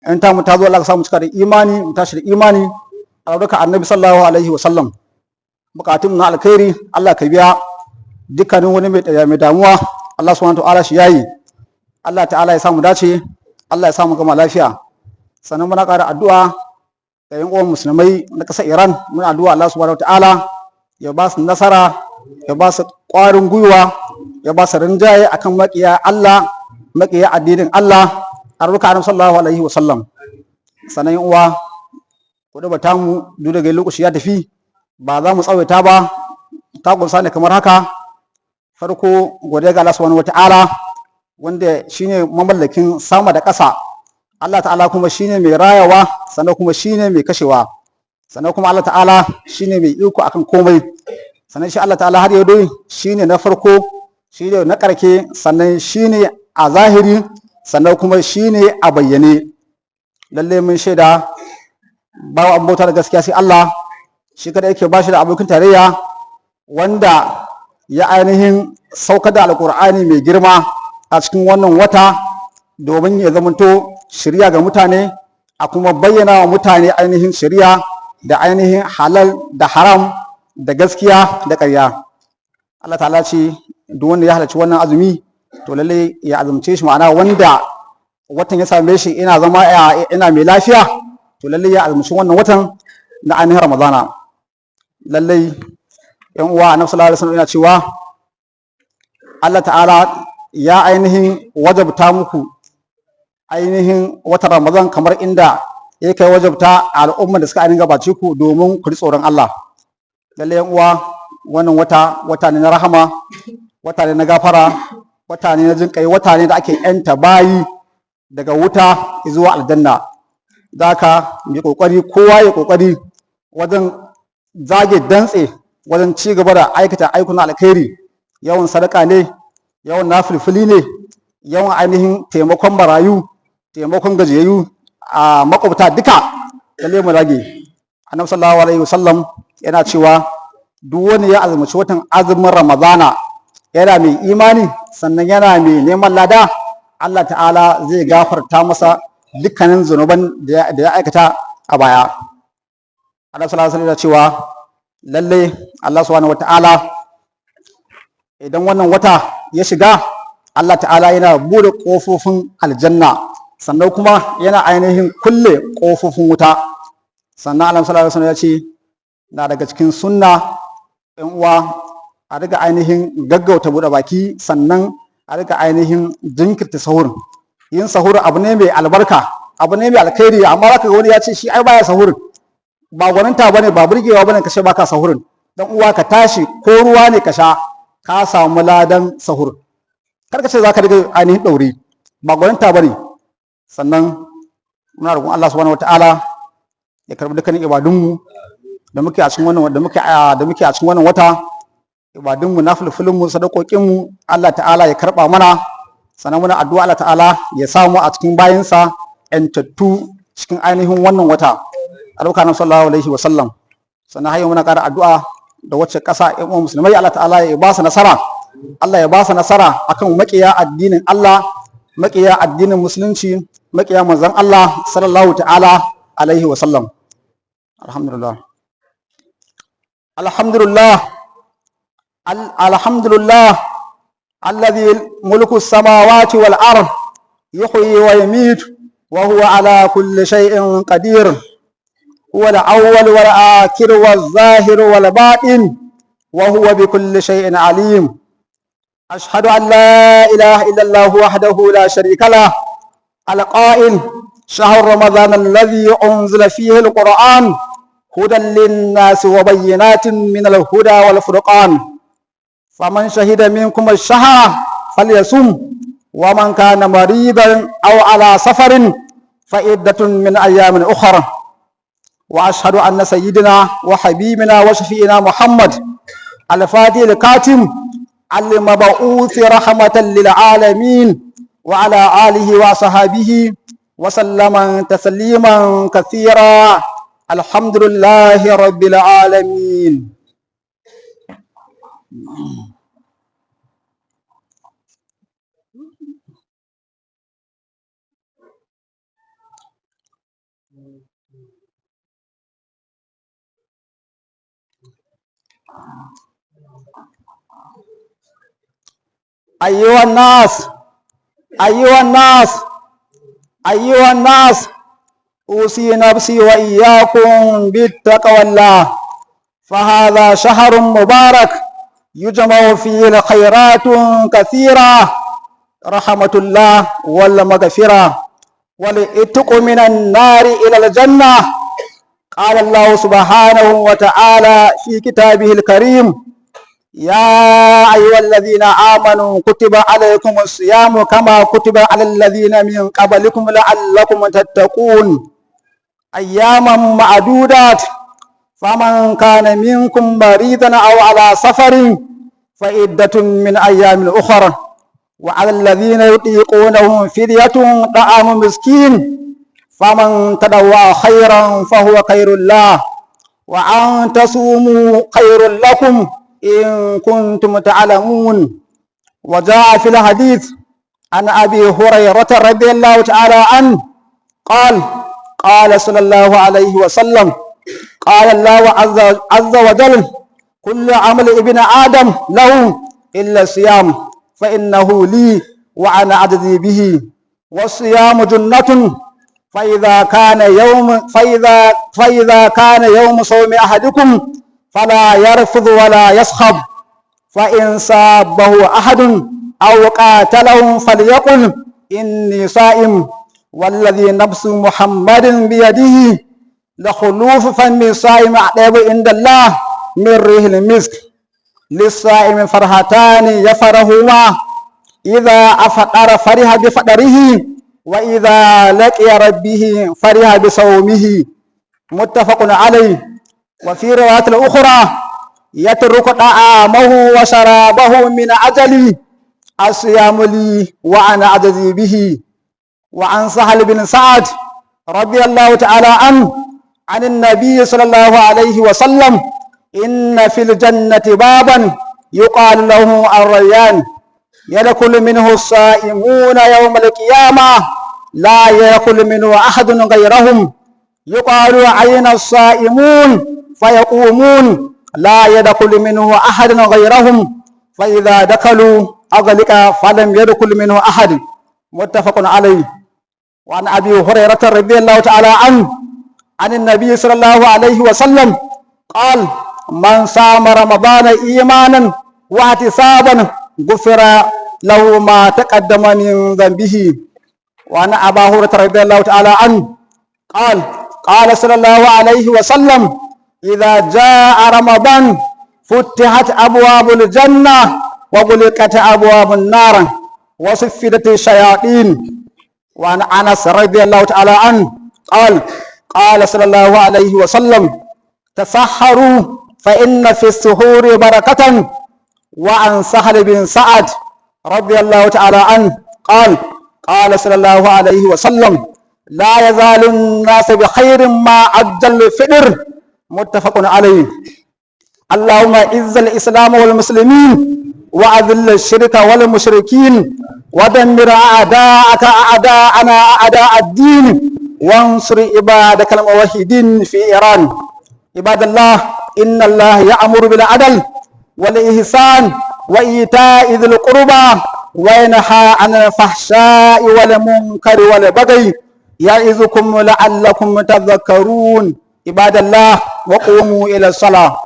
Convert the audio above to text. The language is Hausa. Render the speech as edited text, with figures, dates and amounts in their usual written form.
in ta mu ta zo Allah ka samu cika da imani mu tashi da imani albarka annabi sallallahu alaihi wa sallam. Bukatun na alkhairi Allah ka biya, dukkanin wani mai damuwa Allah subhanahu wa ta'ala shi yayi. Allah ta'ala ya samu dace, Allah ya samu gama lafiya. Sannan muna ƙara addu'a ga yan uwan musulmai na ƙasar Iran, muna addu'a Allah subhanahu wa ta'ala ya ba su nasara, ya ba su ƙwarin gwiwa, ya ba su rinjaye akan maƙiya Allah, maƙiya addinin Allah, albarka annabi sallallahu alaihi wa sallam. Sannan yan uwa kudu bata mu duk daga lokaci ya tafi, ba za mu tsawaita ba, ta kunsa ne kamar haka. Farko godiya ga Allah subhanahu wata'ala wanda shine mamallakin sama da ƙasa. Allah ta'ala kuma shine mai rayawa, sannan kuma shine mai kashewa, sannan kuma Allah ta'ala shine mai iko akan komai. Sannan shi Allah ta'ala har yau dai shine na farko, shine na ƙarke, sannan shine a zahiri, sannan kuma shine a bayyane. Lalle mun shaida babu abin bauta da gaskiya sai Allah, shi kada yake bashi da abokin tarayya, wanda ya ainihin saukar da alkur'ani mai girma a cikin wannan wata domin ya zamanto shirya ga mutane, a kuma bayyana wa mutane ainihin shirya da ainihin halal da haram da gaskiya da ƙarya. Allah ta'ala ce duk wanda ya halarci wannan azumi to lalle ya azumce shi, ma'ana wanda watan ya same shi ina zama ina mai lafiya to lalle ya azumci wannan watan na ainihin Ramadana. Lallai yan uwa annabi sallallahu alaihi wasallam yana cewa Allah ta'ala ya ainihin wajabta muku ainihin watan Ramadan kamar inda ya kai wajabta al'umman da suka ainihin gabace ku domin ku ji tsoron Allah. Lallai yan uwa wannan wata ne na rahama, wata ne na gafara, wata ne na jinƙai, wata ne da ake yanta bayi daga wuta zuwa aljanna. Zaka mai kokari, kowa ya kokari wajen zage dantse wajen ci gaba da aikata ayyukan alkhairi, yawan sadaka ne, yawan nafilfili ne, yawan ainihin taimakon marayu, taimakon gajiyayyu a makwabta duka. Lalle mu rage. Annabi sallallahu alaihi wasallam yana cewa duk wani ya azumci watan azumin Ramadana yana mai imani sannan yana mai neman lada, Allah ta'ala zai gafarta masa dukkanin zunuban da ya aikata a baya. Annabi sallallahu alaihi wasallam yana cewa lalle Allah subhanahu wata'ala idan wannan wata ya shiga, Allah ta'ala yana bude kofofin aljanna, sannan kuma yana ainihin kulle kofofin wuta. Sannan Annabi sallallahu alaihi wasallam ya ce na daga cikin sunna ɗan uwa a riga ainihin gaggauta buɗe baki, sannan a riga ainihin jinkirta sahur. Yin sahur abu ne mai albarka, abu ne mai alkhairi, amma zaka ga wani ya ce shi ai baya sahur. Ba gwaninta bane, ba burgewa bane ka ce baka sahurin. Dan uwa ka tashi ko ruwa ne ka sha, ka samu ladan sahur. Kar ka ce zaka riga ainihin daure, ba gwaninta bane. Sannan muna roƙon Allah subhanahu wataala ya karbi dukkanin ibadunmu da muke a cikin wannan wata, ibadunmu, nafilfilinmu, sadakokinmu, Allah ta'ala ya karba mana. Sannan muna addu'a Allah ta'ala ya samu a cikin bayinsa yantattu cikin ainihin wannan wata. Albarka na sallallahu alaihi wa sallam. Sannan har yau muna ƙara addu'a da wacce ƙasa ƴan uwan musulmai, Allah ta'ala ya ba su nasara, Allah ya ba su nasara akan maƙiya addinin Allah, maƙiya addinin musulunci, maƙiya manzon Allah sallallahu ta'ala alaihi wa sallam. Alhamdulillah. Alhamdulillah. Alhamdulillah alladhi mulku as-samawati wal ard yuhyi wa yumiit wa huwa ala kulli shay'in qadir. هو الأول والآخر والظاهر والباطن وهو بكل شيء عليم. أشهد أن لا إله إلا الله وحده لا شريك له القائل شهر رمضان الذي أنزل فيه القرآن هدى للناس وبينات من الهدى والفرقان فمن شهد منكم الشهر فليصم ومن كان مريضا أو على سفر فعدة من أيام أخرى. وأشهد أن سيدنا وحبيبنا وشفينا محمد الفاتح الكاتم المبعوث رحمة للعالمين وعلى آله وصحبه وسلم تسليما كثيرا. الحمد لله رب العالمين. أيها الناس أيها الناس أيها الناس، أوصي نفسي وإياكم بالتقوى الله، فهذا شهر مبارك يجمع فيه الخيرات كثيرة، رحمة الله والمغفرة والعتق من النار إلى الجنة. قال الله سبحانه وتعالى في كتابه الكريم: يا أيها الذين آمنوا كتب عليكم الصيام كما كتب على الذين من قبلكم لعلكم تتقون، أياما معدودات، فمن كان منكم مريضا أو على سفر فعدة من أيام أخرى، وعلى الذين يطيقونه فدية طعام مسكين، فمن تطوع خيرا فهو خير له، وأن تصوموا خير لكم إن كنتم تعلمون. وجاء في الحديث عن أبي هريرة رضي الله تعالى عنه قال صلى الله عليه وسلم: قال الله عز وجل: كل عمل ابن آدم له إلا الصيام فإنه لي وأنا أجزي به، والصيام جنة، فإذا كان يوم صوم أحدكم فلا يرفض ولا يسخب، فإن سابه أحد أو قاتله فليقل إني صائم، والذي نفس محمد بيده لخلوف فم الصائم أطيب عند الله من ريح المسك. للصائم فرحتان يفرحهما: إذا أفطر فرح بفطره، وإذا لقي ربه فرح بصومه، متفق عليه. وفي رواية الأخرى: يترك طعامه وشرابه من أجلي، الصيام لي وأنا أجزي به. وعن سهل بن سعد رضي الله تعالى عنه عن النبي صلى الله عليه وسلم: إن في الجنة بابا يقال له الريان، يدخل منه الصائمون يوم القيامة لا يدخل منه أحد غيرهم، يقال: أين الصائمون؟ فيقومون: لا يدخل منه أحد غيرهم، فإذا دخلوا أغلق فلم يدخل منه أحد، متفق عليه. وعن أبي هريرة رضي الله تعالى عنه عن النبي صلى الله عليه وسلم قال: من صام رمضان إيمانا واحتسابا غفر له ما تقدم من ذنبه. وعن أبي هريرة رضي الله تعالى عنه قال صلى الله عليه وسلم: إذا جاء رمضان فتحت أبواب الجنة وغلقت أبواب النار وصفدت الشياطين. وعن أنس رضي الله تعالى عنه قال صلى الله عليه وسلم: تسحروا فإن في السحور بركة. وعن سهل بن سعد رضي الله تعالى عنه قال صلى الله عليه وسلم: لا يزال الناس بخير ما عجل الفطر، متفق عليه. اللهم اعز الإسلام والمسلمين وأذل الشرك والمشركين ودمر أعداءك أعداءنا أعداء الدين وانصر عبادك الموحدين في إيران. عباد الله، إن الله يأمر بالعدل والإحسان وإيتاء ذي القربى وينهى عن الفحشاء والمنكر والبغي يعظكم لعلكم تذكرون. عباد الله، وقوموا إلى الصلاة.